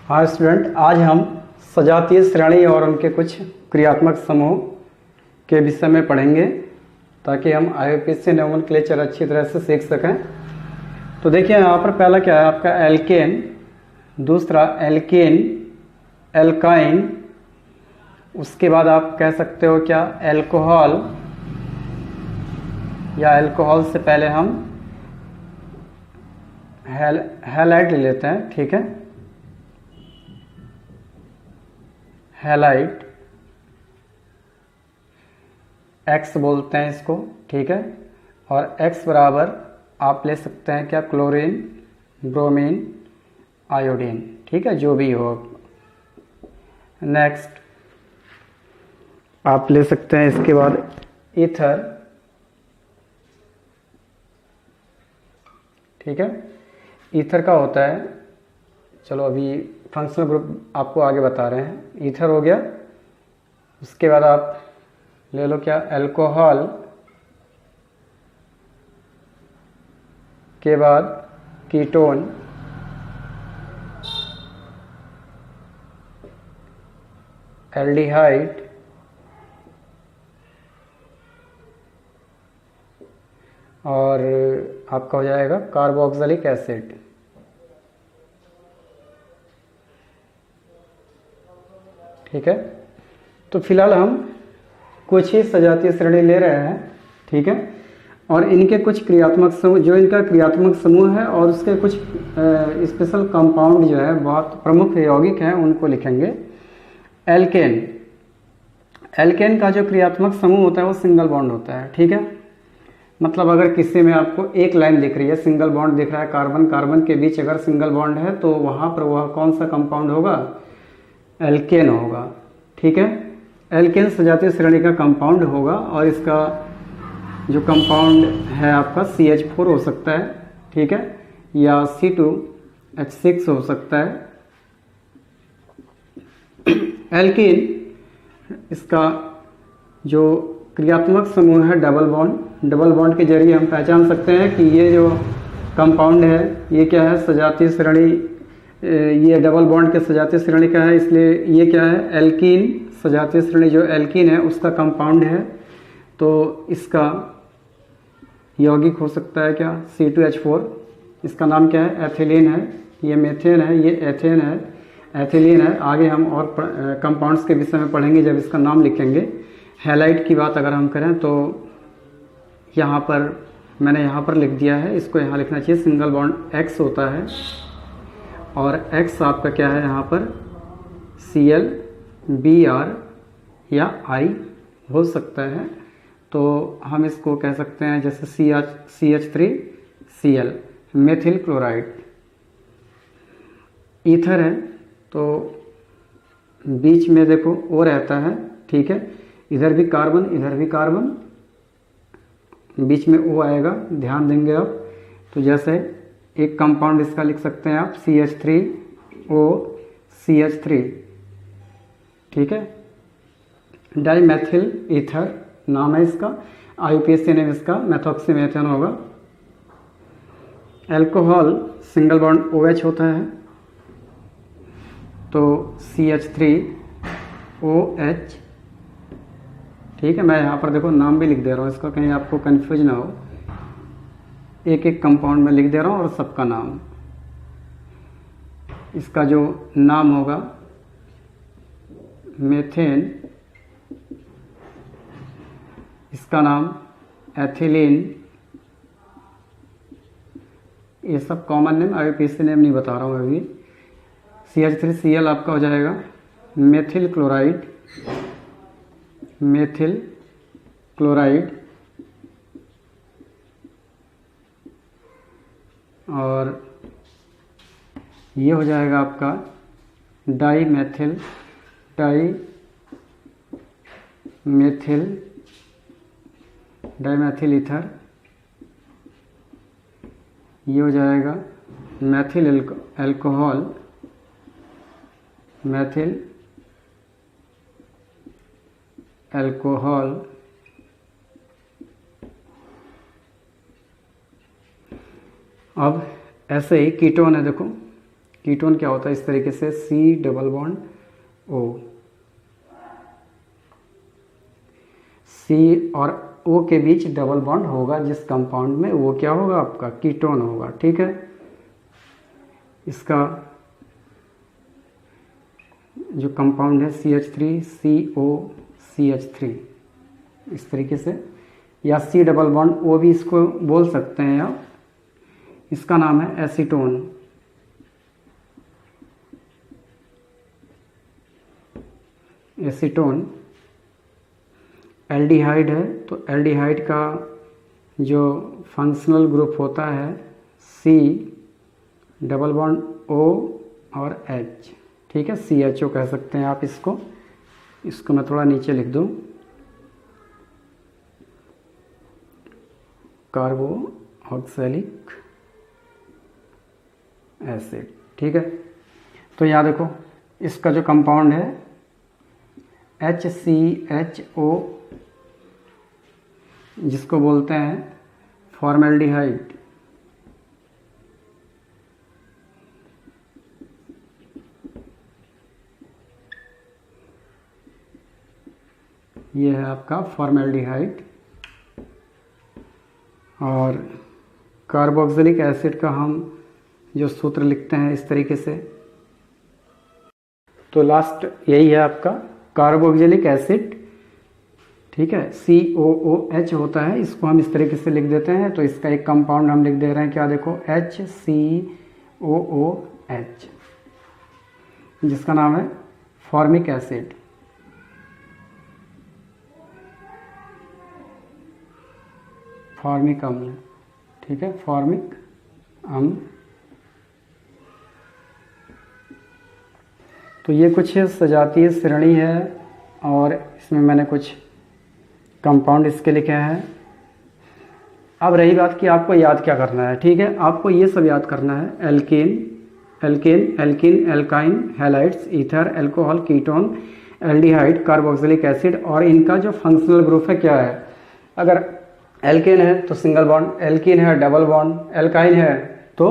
हाँ स्टूडेंट, आज हम सजातीय श्रेणी और उनके कुछ क्रियात्मक समूह के विषय में पढ़ेंगे ताकि हम आईयूपीएसी नोमेनक्लेचर अच्छी तरह से सीख सकें। तो देखिए यहाँ पर पहला क्या है आपका एल्केन, दूसरा एल्केन, एल्काइन, उसके बाद आप कह सकते हो क्या एल्कोहल, या एल्कोहल से पहले हम हैलाइड ले लेते हैं, ठीक है, हैलाइड, एक्स बोलते हैं इसको, ठीक है। और एक्स बराबर आप ले सकते हैं क्या क्लोरीन, ब्रोमीन, आयोडीन, ठीक है, जो भी हो। नेक्स्ट आप ले सकते हैं इसके बाद ईथर, ठीक है। ईथर का होता है, चलो अभी फंक्शनल ग्रुप आपको आगे बता रहे हैं। ईथर हो गया, उसके बाद आप ले लो क्या अल्कोहल, के बाद कीटोन, एल्डिहाइड, और आपका हो जाएगा कार्बोक्सिलिक एसिड। ठीक है, तो फिलहाल हम कुछ ही सजातीय श्रेणी ले रहे हैं, ठीक है, और इनके कुछ क्रियात्मक समूह, जो इनका क्रियात्मक समूह है और उसके कुछ स्पेशल कंपाउंड जो है बहुत प्रमुख यौगिक हैं उनको लिखेंगे। एल्केन, एल्केन का जो क्रियात्मक समूह होता है वो सिंगल बॉन्ड होता है, ठीक है। मतलब अगर किसी में आपको एक लाइन दिख रही है, सिंगल बॉन्ड दिख रहा है, कार्बन कार्बन के बीच अगर सिंगल बॉन्ड है तो वहाँ पर वह कौन सा कंपाउंड होगा, एल्केन होगा, ठीक है। एल्केन सजातीय श्रेणी का कंपाउंड होगा और इसका जो कंपाउंड है आपका CH4 हो सकता है, ठीक है, या C2H6 हो सकता है। एल्कीन, इसका जो क्रियात्मक समूह है डबल बॉन्ड, डबल बॉन्ड के जरिए हम पहचान सकते हैं कि ये जो कंपाउंड है ये क्या है, सजातीय श्रेणी, ये डबल बॉन्ड के सजातीय श्रेणी का है, इसलिए ये क्या है एल्कीन, सजातीय श्रेणी जो एल्कीन है उसका कंपाउंड है, तो इसका यौगिक हो सकता है क्या C2H4। इसका नाम क्या है, एथिलीन है, ये मेथेन है, ये एथेन है, एथिलीन है। आगे हम और कंपाउंड्स के विषय में पढ़ेंगे जब इसका नाम लिखेंगे। हैलाइड की बात अगर हम करें तो यहाँ पर मैंने यहाँ पर लिख दिया है, इसको यहाँ लिखना चाहिए, सिंगल बॉन्ड X होता है और X आपका क्या है यहाँ पर Cl, Br या I हो सकता है, तो हम इसको कह सकते हैं जैसे CH3Cl, मेथिल क्लोराइड। ईथर है तो बीच में देखो O रहता है, ठीक है, इधर भी कार्बन इधर भी कार्बन, बीच में O आएगा, ध्यान देंगे आप। तो जैसे एक कंपाउंड इसका लिख सकते हैं आप CH3OCH3, ठीक है, डाईमेथिल ईथर नाम है इसका, आईयूपीएसी नेम इसका मेथॉक्सीमेथेन होगा। अल्कोहल सिंगल बॉन्ड OH होता है तो CH3OH, ठीक है। मैं यहाँ पर देखो नाम भी लिख दे रहा हूँ इसका, कहीं आपको कंफ्यूज ना हो, एक एक कंपाउंड में लिख दे रहा हूँ और सबका नाम। इसका जो नाम होगा मेथेन, इसका नाम एथिलीन, ये सब कॉमन नेम, आईयूपीएसी नेम नहीं बता रहा हूँ अभी। CH3Cl आपका हो जाएगा मेथिल क्लोराइड, मेथिल क्लोराइड, और ये हो जाएगा आपका डाईमेथिल, डाईमेथिल ईथर, ये हो जाएगा मेथिल अल्कोहल, मेथिल अल्कोहल, अब ऐसे ही कीटोन है, देखो कीटोन क्या होता है इस तरीके से, C double bond O, C और O के बीच डबल बॉन्ड होगा जिस कंपाउंड में, वो क्या होगा आपका कीटोन होगा। ठीक है, इसका जो कंपाउंड है CH3COCH3 इस तरीके से, या C डबल बॉन्ड O भी इसको बोल सकते हैं आप। इसका नाम है एसीटोन। एसीटोन एल्डिहाइड है, तो एल्डिहाइड का जो फंक्शनल ग्रुप होता है C डबल बॉन्ड O और H। ठीक है, CHO कह सकते हैं आप इसको। इसको मैं थोड़ा नीचे लिख दूं, कार्बोक्सिलिक एसिड। ठीक है, तो यहाँ देखो इसका जो कंपाउंड है HCHO, जिसको बोलते हैं फॉर्मेल्डिहाइड। ये है आपका फॉर्मेल्डिहाइड। और कार्बोक्सिलिक एसिड का हम जो सूत्र लिखते हैं इस तरीके से, तो लास्ट यही है आपका कार्बोक्सिलिक एसिड। ठीक है, COOH होता है, इसको हम इस तरीके से लिख देते हैं। तो इसका एक कंपाउंड हम लिख दे रहे हैं, क्या देखो HCOOH, जिसका नाम है फॉर्मिक एसिड। फॉर्मिक अम्ल। ठीक है, फॉर्मिक अम्ल। तो ये कुछ सजातीय श्रेणी है और इसमें मैंने कुछ कंपाउंड इसके लिखे हैं। अब रही बात कि आपको याद क्या करना है। ठीक है, आपको ये सब याद करना है, alkane, alkane, alkene, alkyne, halides, ether, alcohol, ketone, aldehyde, carboxylic acid, और इनका जो फंक्शनल ग्रुप है क्या है। अगर एल्केन है तो सिंगल बॉन्ड, एल्किन है डबल बॉन्ड, एल्काइन है तो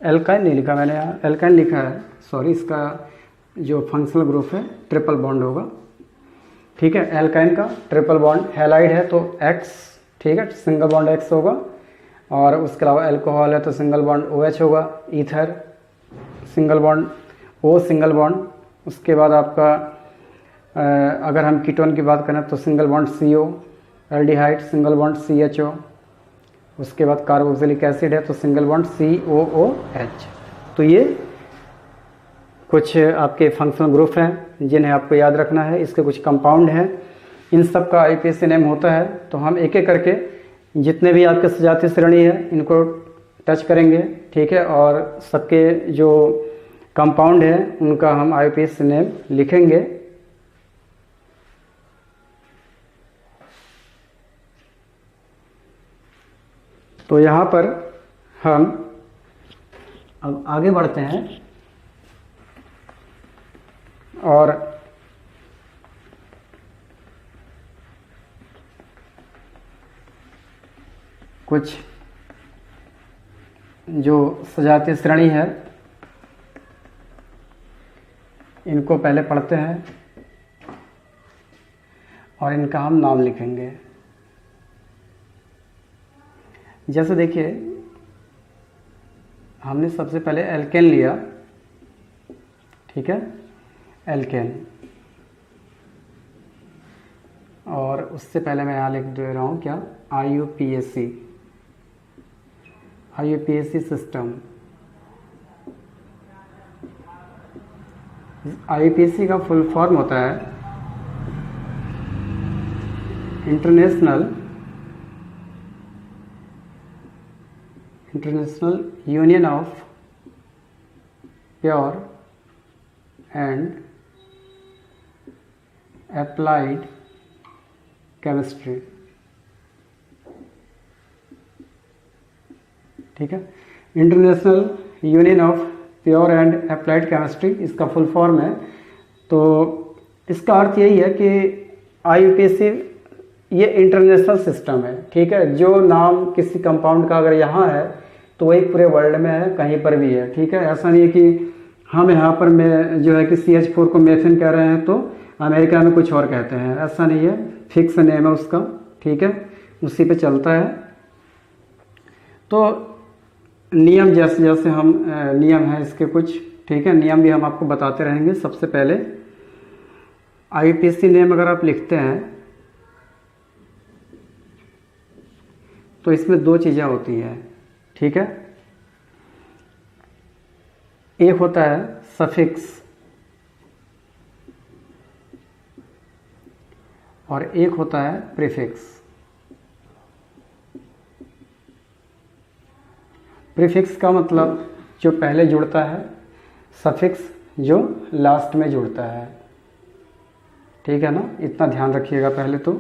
एल्काइन नहीं लिखा मैंने यहाँ, एल्काइन लिखा है, सॉरी। इसका जो फंक्शनल ग्रुप है ट्रिपल बॉन्ड होगा। ठीक है, एल्काइन का ट्रिपल बॉन्ड, हैलाइड है तो X, ठीक है, सिंगल बॉन्ड X होगा। और उसके अलावा अल्कोहल है तो सिंगल बॉन्ड OH होगा। Ether single bond O, single bond. उसके बाद आपका अगर हम कीटोन की बात करें तो single bond CO, aldehyde single bond CHO। उसके बाद कार्बोक्सिलिक एसिड है तो सिंगल बॉन्ड COOH। तो ये कुछ आपके फंक्शनल ग्रुप हैं जिन्हें आपको याद रखना है। इसके कुछ कंपाउंड हैं, इन सब का IUPAC नेम होता है। तो हम एक एक करके जितने भी आपके सजातीय श्रेणी है इनको टच करेंगे। ठीक है, और सबके जो कंपाउंड है उनका हम IUPAC नेम लिखेंगे। तो यहाँ पर हम अब आगे बढ़ते हैं और कुछ जो सजातीय श्रेणी है इनको पहले पढ़ते हैं और इनका हम नाम लिखेंगे। जैसे देखिए, हमने सबसे पहले एल्केन लिया। ठीक है, एल्केन, और उससे पहले मैं यहाँ लिख दे रहा हूँ क्या, IUPAC सिस्टम। IUPAC का फुल फॉर्म होता है international union of pure and applied chemistry. ठीक है, international union of pure and applied chemistry इसका फुल फॉर्म है। तो इसका अर्थ यही है कि IUPAC ये इंटरनेशनल सिस्टम है। ठीक है, जो नाम किसी कंपाउंड का अगर यहाँ है तो वही पूरे वर्ल्ड में है, कहीं पर भी है। ठीक है, ऐसा नहीं है कि हम यहाँ पर में जो है कि CH4 को मेथिन कह रहे हैं तो अमेरिका में कुछ और कहते हैं, ऐसा नहीं है, फिक्स नेम है उसका। ठीक है, उसी पे चलता है। तो नियम जैसे जैसे हम नियम हैं इसके कुछ, ठीक है, नियम भी हम आपको बताते रहेंगे। सबसे पहले IUPAC नेम अगर आप लिखते हैं तो इसमें दो चीज़ें होती हैं। ठीक है, एक होता है सफिक्स और एक होता है प्रीफिक्स। प्रीफिक्स का मतलब जो पहले जुड़ता है, सफिक्स जो लास्ट में जुड़ता है। ठीक है ना, इतना ध्यान रखिएगा पहले तो।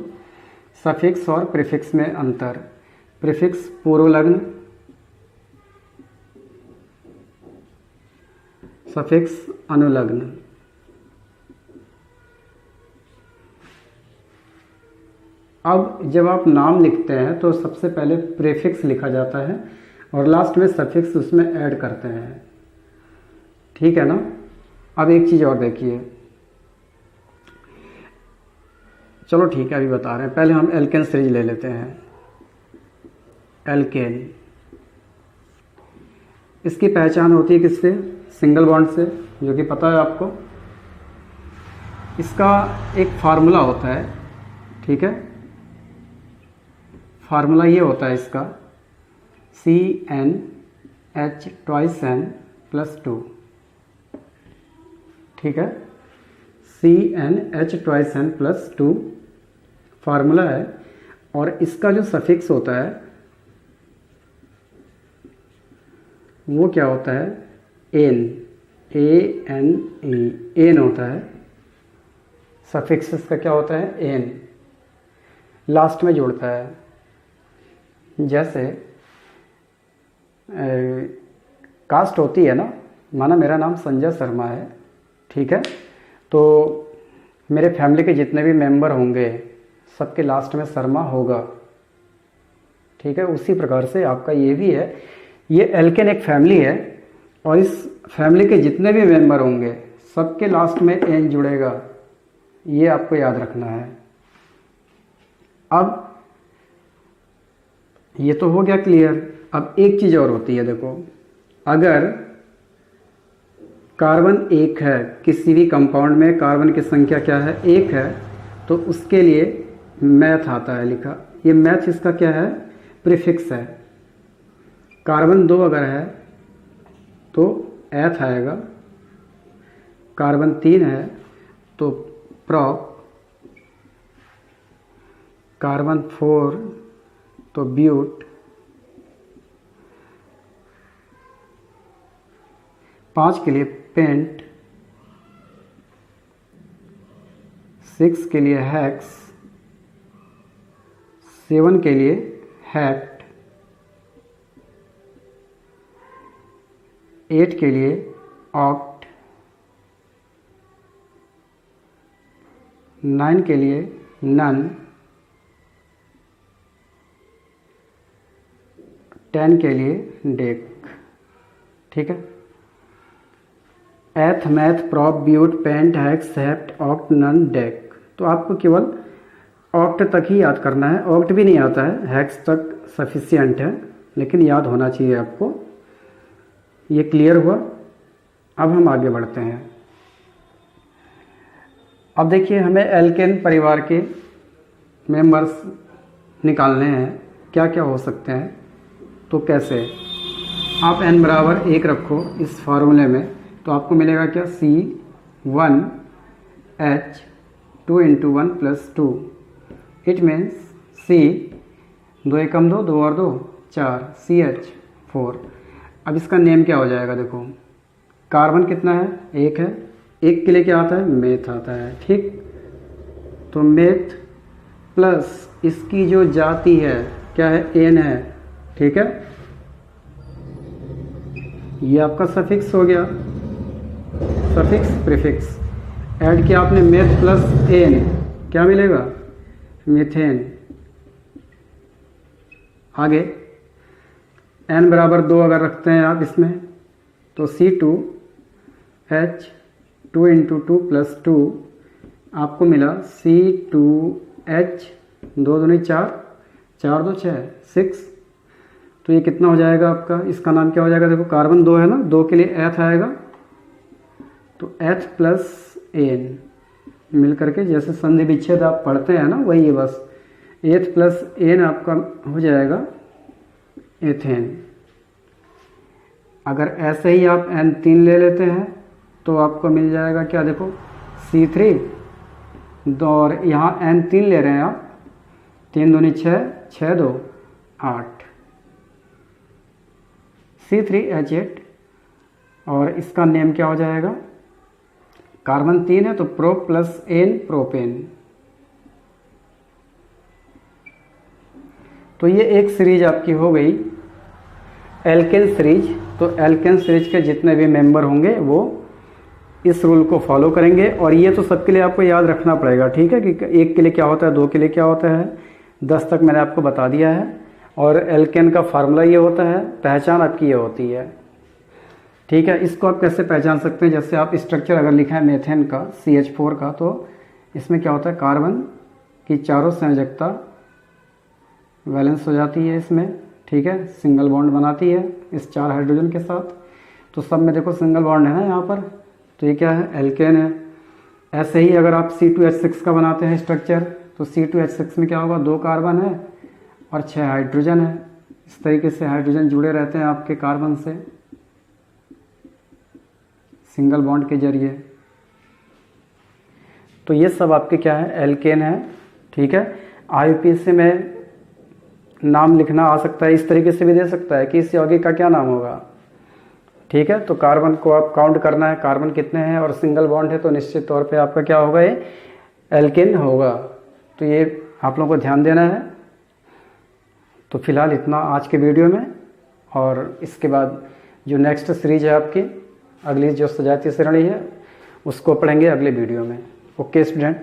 सफिक्स और प्रीफिक्स में अंतर। प्रीफिक्स पूर्वलग्न, सफिक्स अनुलग्न। अब जब आप नाम लिखते हैं तो सबसे पहले प्रीफिक्स लिखा जाता है और लास्ट में सफिक्स उसमें ऐड करते हैं। ठीक है ना। अब एक चीज़ और देखिए, चलो ठीक है अभी बता रहे हैं, पहले हम एल्केन सीरीज ले लेते हैं। एल्केन, इसकी पहचान होती है किससे? सिंगल बॉन्ड से, जो कि पता है आपको। इसका एक फार्मूला होता है। ठीक है, फार्मूला ये होता है इसका CnH2n+2। ठीक है, CnH2n+2 फार्मूला है। और इसका जो सफिक्स होता है वो क्या होता है? एन, ANE, एन होता है। सफिक्स इसका क्या होता है? एन, लास्ट में जुड़ता है। जैसे कास्ट होती है ना, माना मेरा नाम संजय शर्मा है। ठीक है, तो मेरे फैमिली के जितने भी मेंबर होंगे सबके लास्ट में शर्मा होगा। ठीक है, उसी प्रकार से आपका ये भी है। ये एल्केन एक फैमिली है और इस फैमिली के जितने भी मेंबर होंगे सबके लास्ट में एन जुड़ेगा, ये आपको याद रखना है। अब ये तो हो गया क्लियर। अब एक चीज़ और होती है, देखो, अगर कार्बन एक है, किसी भी कंपाउंड में कार्बन की संख्या क्या है? एक है, तो उसके लिए मैथ आता है लिखा। ये मैथ इसका क्या है? प्रीफिक्स है। कार्बन 2 अगर है तो एथ आएगा, कार्बन 3 है तो प्रॉप, कार्बन 4 तो ब्यूट, 5 के लिए पेंट, 6 के लिए हेक्स, 7 के लिए हेक्ट, 8 के लिए ऑक्ट, 9 के लिए नन, 10 के लिए डेक। ठीक है, eth, meth, prop, but, pent, hex, hept, oct, non, dec. तो आपको केवल ऑक्ट तक ही याद करना है। ऑक्ट भी नहीं आता है, हेक्स तक सफिशिएंट है, लेकिन याद होना चाहिए आपको। ये क्लियर हुआ। अब हम आगे बढ़ते हैं। अब देखिए, हमें एल्केन परिवार के मेंबर्स निकालने हैं, क्या क्या हो सकते हैं। तो कैसे? आप n बराबर 1 रखो इस फार्मूले में, तो आपको मिलेगा क्या? C1H2 × 1 + 2। इट मीन्स C, 2 एकम 2, 2 और 2 4, CH4। अब इसका नेम क्या हो जाएगा? देखो, कार्बन कितना है? 1 है। 1 के लिए क्या आता है? मेथ आता है। ठीक, तो मेथ प्लस इसकी जो जाति है क्या है? एन है। ठीक है, ये आपका सफिक्स हो गया। सफिक्स प्रीफिक्स ऐड किया आपने, मेथ प्लस एन, क्या मिलेगा? मीथेन। आगे n बराबर 2 अगर रखते हैं आप इसमें, तो C2H2 × 2 + 2 आपको मिला C2H 2 दूनी 4, 4 2 6 6। तो ये कितना हो जाएगा आपका, इसका नाम क्या हो जाएगा, देखो कार्बन 2 है ना, 2 के लिए H आएगा, तो H + N मिल करके, जैसे संधि विच्छेद आप पढ़ते हैं ना, वही है बस, H + N आपका हो जाएगा एथेन। अगर ऐसे ही आप N3 ले लेते हैं तो आपको मिल जाएगा क्या, देखो C3, और यहाँ N3 ले रहे हैं आप, 3 दूनी 6, 6 2 8, C3H8, और इसका नेम क्या हो जाएगा, कार्बन 3 है तो प्रो + N प्रोपेन। तो ये एक सीरीज आपकी हो गई एल्केन सीरीज। तो एल्केन सीरीज के जितने भी मेंबर होंगे वो इस रूल को फॉलो करेंगे, और ये तो सबके लिए आपको याद रखना पड़ेगा, ठीक है, कि 1 के लिए क्या होता है, 2 के लिए क्या होता है, 10 तक मैंने आपको बता दिया है। और एल्केन का फार्मूला ये होता है, पहचान आपकी ये होती है, ठीक है। इसको आप कैसे पहचान सकते हैं, जैसे आप स्ट्रक्चर अगर लिखा है मेथेन का CH4 का, तो इसमें क्या होता है, कार्बन की चारों संयोजकता वैलेंस हो जाती है इसमें, ठीक है, सिंगल बॉन्ड बनाती है इस 4 हाइड्रोजन के साथ। तो सब में देखो सिंगल बॉन्ड है ना यहाँ पर, तो ये क्या है, एल्केन है। ऐसे ही अगर आप C2H6 का बनाते हैं स्ट्रक्चर, तो C2H6 में क्या होगा, 2 कार्बन है और 6 हाइड्रोजन है। इस तरीके से हाइड्रोजन जुड़े रहते हैं आपके कार्बन से सिंगल बॉन्ड के जरिए। तो ये सब आपके क्या है, एल्केन है, ठीक है। IUPAC में नाम लिखना आ सकता है, इस तरीके से भी दे सकता है कि इस यौगिक का क्या नाम होगा, ठीक है। तो कार्बन को आप काउंट करना है, कार्बन कितने हैं, और सिंगल बॉन्ड है तो निश्चित तौर पे आपका क्या होगा, ये एल्केन होगा। तो ये आप लोगों को ध्यान देना है। तो फिलहाल इतना आज के वीडियो में, और इसके बाद जो नेक्स्ट सीरीज है आपकी, अगली जो सजातीय श्रेणी है, उसको पढ़ेंगे अगले वीडियो में। Okay student.